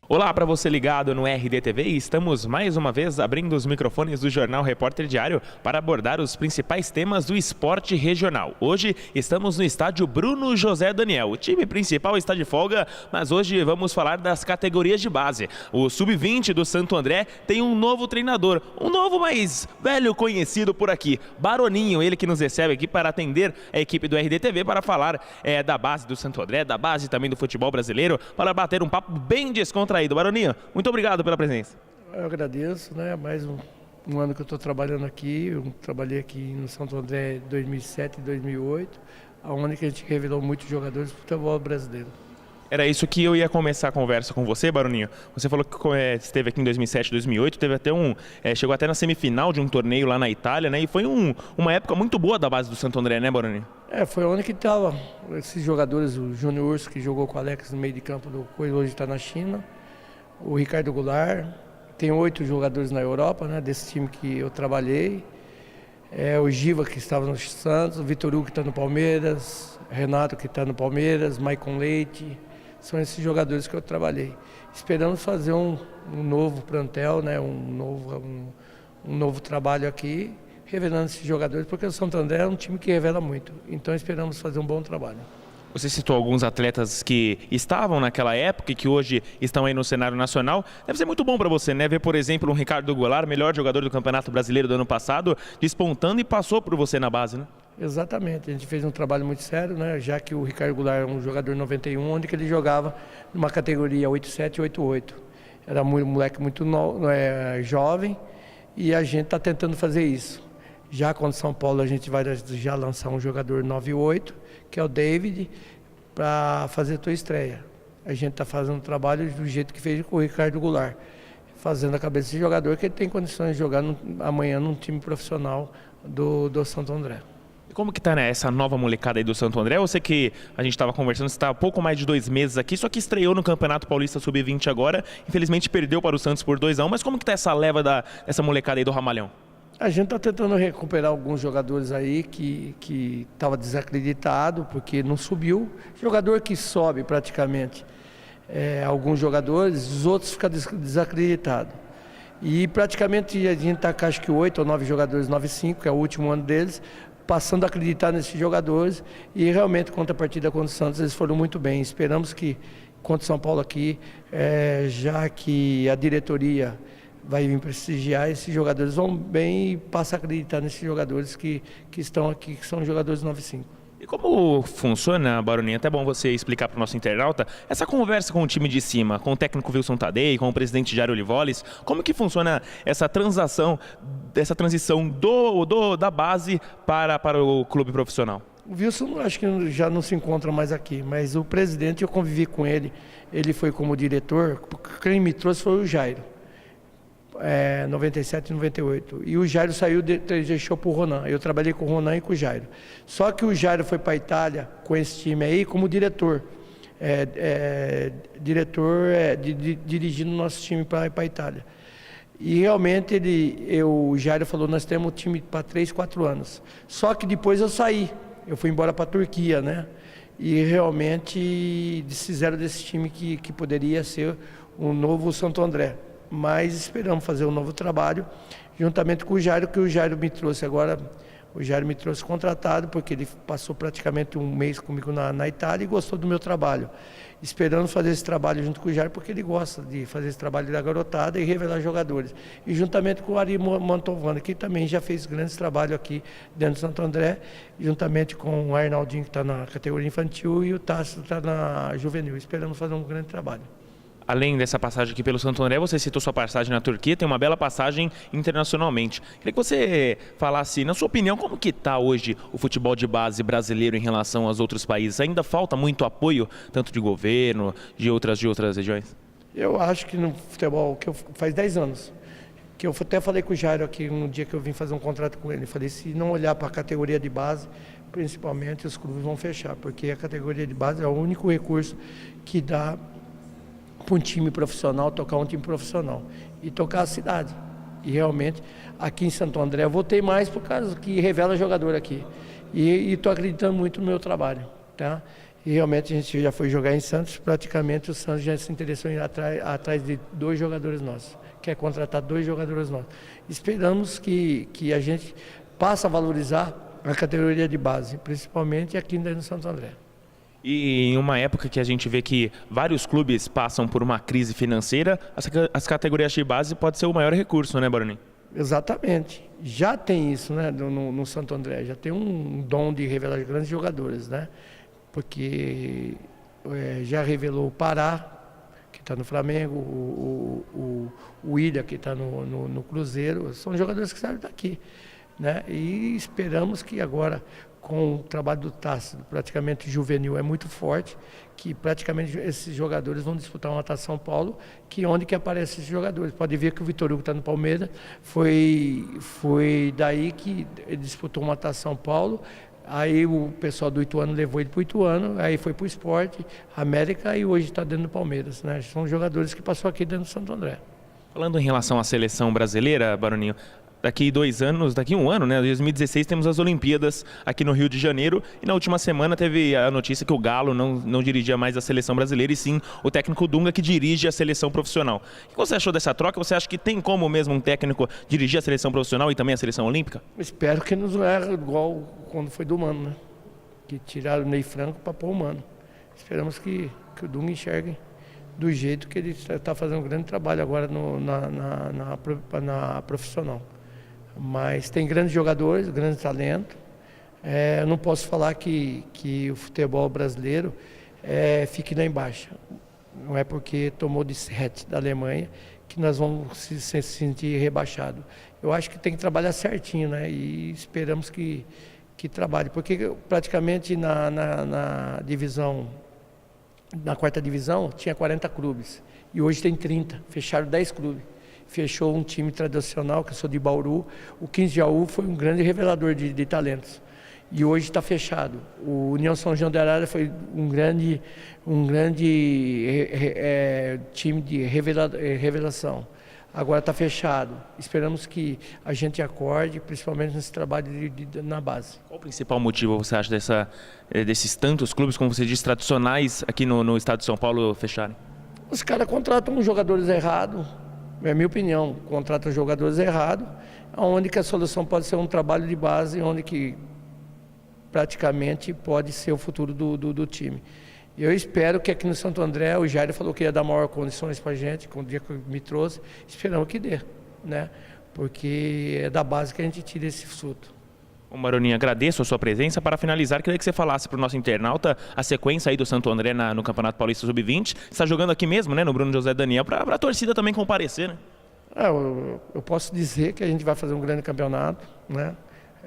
Olá para você ligado no RDTV, estamos mais uma vez abrindo os microfones do Jornal Repórter Diário para abordar os principais temas do esporte regional. Hoje estamos no estádio Bruno José Daniel. O time principal está de folga, mas hoje vamos falar das categorias de base. O Sub-20 do Santo André tem um novo treinador, um novo, mas velho conhecido por aqui, Baroninho, ele que nos recebe aqui para atender a equipe do RDTV para falar da base do Santo André, da base também do futebol brasileiro, para bater um papo bem descontraído. Baroninho, muito obrigado pela presença. Eu agradeço, né? Mais um ano que eu estou trabalhando aqui. Eu trabalhei aqui no Santo André em 2007 e 2008, onde que a gente revelou muitos jogadores do futebol brasileiro. Era isso que eu ia começar a conversa com você, Baroninho. Você falou que esteve aqui em 2007, 2008, teve até chegou até na semifinal de um torneio lá na Itália, né? E foi uma época muito boa da base do Santo André, né, Baroninho? Foi onde que estava esses jogadores, o Júnior Urso, que jogou com o Alex no meio de campo do Coelho, hoje está na China. O Ricardo Goulart, tem 8 jogadores na Europa, né, desse time que eu trabalhei. O Giva, que estava no Santos, o Vitor Hugo, que está no Palmeiras, Renato, que está no Palmeiras, Maicon Leite. São esses jogadores que eu trabalhei. Esperamos fazer um novo plantel, né, um novo trabalho aqui, revelando esses jogadores, porque o Santo André é um time que revela muito. Então esperamos fazer um bom trabalho. Você citou alguns atletas que estavam naquela época e que hoje estão aí no cenário nacional. Deve ser muito bom para você, né? Ver, por exemplo, um Ricardo Goulart, melhor jogador do Campeonato Brasileiro do ano passado, despontando e passou por você na base, né? Exatamente. A gente fez um trabalho muito sério, né? Já que o Ricardo Goulart é um jogador 91, onde que ele jogava numa categoria 87 e 88. Era um moleque muito jovem e a gente está tentando fazer isso. Já contra São Paulo, a gente vai já lançar um jogador 98, que é o David, para fazer a tua estreia. A gente está fazendo o trabalho do jeito que fez com o Ricardo Goulart, fazendo a cabeça desse jogador que ele tem condições de jogar amanhã num time profissional do Santo André. E como que tá, né, essa nova molecada aí do Santo André? Eu sei que a gente estava conversando, você está há pouco mais de 2 meses aqui, só que estreou no Campeonato Paulista Sub-20 agora, infelizmente perdeu para o Santos por 2-1, mas como que tá essa leva dessa molecada aí do Ramalhão? A gente está tentando recuperar alguns jogadores aí que estava desacreditado, porque não subiu. Jogador que sobe praticamente, alguns jogadores, os outros ficam desacreditados. E praticamente a gente está com acho que 8 ou 9 jogadores, 9-5, que é o último ano deles, passando a acreditar nesses jogadores. E realmente, contra a partida contra o Santos, eles foram muito bem. Esperamos que contra o São Paulo aqui, já que a diretoria vai vir prestigiar, esses jogadores vão bem e passa a acreditar nesses jogadores que estão aqui, que são jogadores 9-5. E como funciona, Baroninho, até bom você explicar para o nosso internauta, essa conversa com o time de cima, com o técnico Wilson Tadei, com o presidente Jairo Livolis, como que funciona essa transição da base para o clube profissional? O Wilson acho que já não se encontra mais aqui, mas o presidente, eu convivi com ele, ele foi como diretor, quem me trouxe foi o Jairo. 97 e 98. E o Jairo saiu, deixou para o Ronan. Eu trabalhei com o Ronan e com o Jairo. Só que o Jairo foi para a Itália com esse time aí como diretor. Dirigindo o nosso time para a Itália. E realmente o Jairo falou, nós temos um time para 3, 4 anos. Só que depois eu saí. Eu fui embora para a Turquia, né? E realmente desfizeram desse time que poderia ser um novo Santo André. Mas esperamos fazer um novo trabalho, juntamente com o Jairo, que o Jairo me trouxe agora. O Jairo me trouxe contratado, porque ele passou praticamente 1 mês comigo na Itália e gostou do meu trabalho. Esperamos fazer esse trabalho junto com o Jairo, porque ele gosta de fazer esse trabalho da garotada e revelar jogadores. E juntamente com o Ari Mantovani, que também já fez grandes trabalhos aqui dentro do Santo André, juntamente com o Arnaldinho, que está na categoria infantil, e o Tássio, que está na juvenil. Esperamos fazer um grande trabalho. Além dessa passagem aqui pelo Santo André, você citou sua passagem na Turquia, tem uma bela passagem internacionalmente. Queria que você falasse, na sua opinião, como que está hoje o futebol de base brasileiro em relação aos outros países? Ainda falta muito apoio, tanto de governo, de outras regiões? Eu acho que no futebol, faz 10 anos, que eu até falei com o Jairo aqui, um dia que eu vim fazer um contrato com ele, falei, se não olhar para a categoria de base, principalmente os clubes vão fechar, porque a categoria de base é o único recurso que dá para um time profissional, tocar um time profissional e tocar a cidade. E realmente, aqui em Santo André, eu votei mais por causa que revela jogador aqui. E estou acreditando muito no meu trabalho, tá? E realmente a gente já foi jogar em Santos, praticamente o Santos já se interessou em ir atrás de 2 jogadores nossos, quer contratar 2 jogadores nossos. Esperamos que a gente passe a valorizar a categoria de base, principalmente aqui no Santo André. E em uma época que a gente vê que vários clubes passam por uma crise financeira, as categorias de base pode ser o maior recurso, né, Baroninho? Exatamente. Já tem isso, né, no Santo André, já tem um dom de revelar grandes jogadores, né? Porque já revelou o Pará, que está no Flamengo, o William, que está no Cruzeiro, são jogadores que saem daqui, né? E esperamos que agora, com o trabalho do Tássio, praticamente juvenil é muito forte, que praticamente esses jogadores vão disputar uma Taça São Paulo, que onde que aparecem esses jogadores. Pode ver que o Vitor Hugo está no Palmeiras, foi daí que ele disputou uma Taça São Paulo, aí o pessoal do Ituano levou ele para o Ituano, aí foi para o Sport, América, e hoje está dentro do Palmeiras, né? São jogadores que passou aqui dentro do Santo André. Falando em relação à seleção brasileira, Baroninho, daqui 1 ano, né, 2016, temos as Olimpíadas aqui no Rio de Janeiro, e na última semana teve a notícia que o Galo não dirigia mais a seleção brasileira, e sim o técnico Dunga, que dirige a seleção profissional. O que você achou dessa troca? Você acha que tem como mesmo um técnico dirigir a seleção profissional e também a seleção olímpica? Espero que não erre igual quando foi do Mano, né? Que tiraram o Ney Franco para pôr o Mano. Esperamos que o Dunga enxergue do jeito que ele está fazendo um grande trabalho agora na profissional. Mas tem grandes jogadores, grandes talentos. Eu não posso falar que o futebol brasileiro fique lá embaixo. Não é porque tomou de 7 da Alemanha que nós vamos se sentir rebaixados. Eu acho que tem que trabalhar certinho, né? E esperamos que trabalhe. Porque praticamente na divisão, na 4ª divisão, tinha 40 clubes. E hoje tem 30. Fecharam 10 clubes. Fechou um time tradicional, que eu sou de Bauru. O 15 de Jaú foi um grande revelador de talentos. E hoje está fechado. O União São João de Arara foi um grande time de revelação. Agora está fechado. Esperamos que a gente acorde, principalmente nesse trabalho na base. Qual o principal motivo, você acha, desses tantos clubes, como você diz, tradicionais aqui no estado de São Paulo fecharem? Os caras contratam jogadores errados. É a minha opinião, contrata jogadores errados, onde que a solução pode ser um trabalho de base, onde que praticamente pode ser o futuro do time. Eu espero que aqui no Santo André, o Jair falou que ia dar maior condições para a gente, com o dia que me trouxe, esperamos que dê, né? Porque é da base que a gente tira esse fruto. Bom, Baroninho, agradeço a sua presença. Para finalizar, queria que você falasse para o nosso internauta a sequência aí do Santo André no Campeonato Paulista Sub-20. Você está jogando aqui mesmo, né, no Bruno José Daniel, para a torcida também comparecer, né? Eu posso dizer que a gente vai fazer um grande campeonato, né?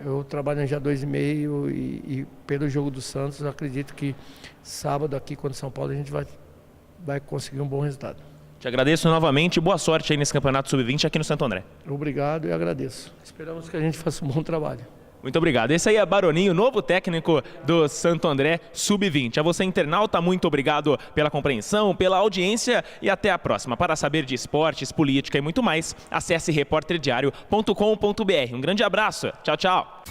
Eu trabalho já 2 meio e pelo jogo do Santos, eu acredito que sábado aqui contra São Paulo a gente vai conseguir um bom resultado. Te agradeço novamente e boa sorte aí nesse Campeonato Sub-20 aqui no Santo André. Obrigado e agradeço. Esperamos que a gente faça um bom trabalho. Muito obrigado. Esse aí é Baroninho, novo técnico do Santo André Sub-20. A você, internauta, muito obrigado pela compreensão, pela audiência e até a próxima. Para saber de esportes, política e muito mais, acesse reporterdiario.com.br. Um grande abraço. Tchau, tchau.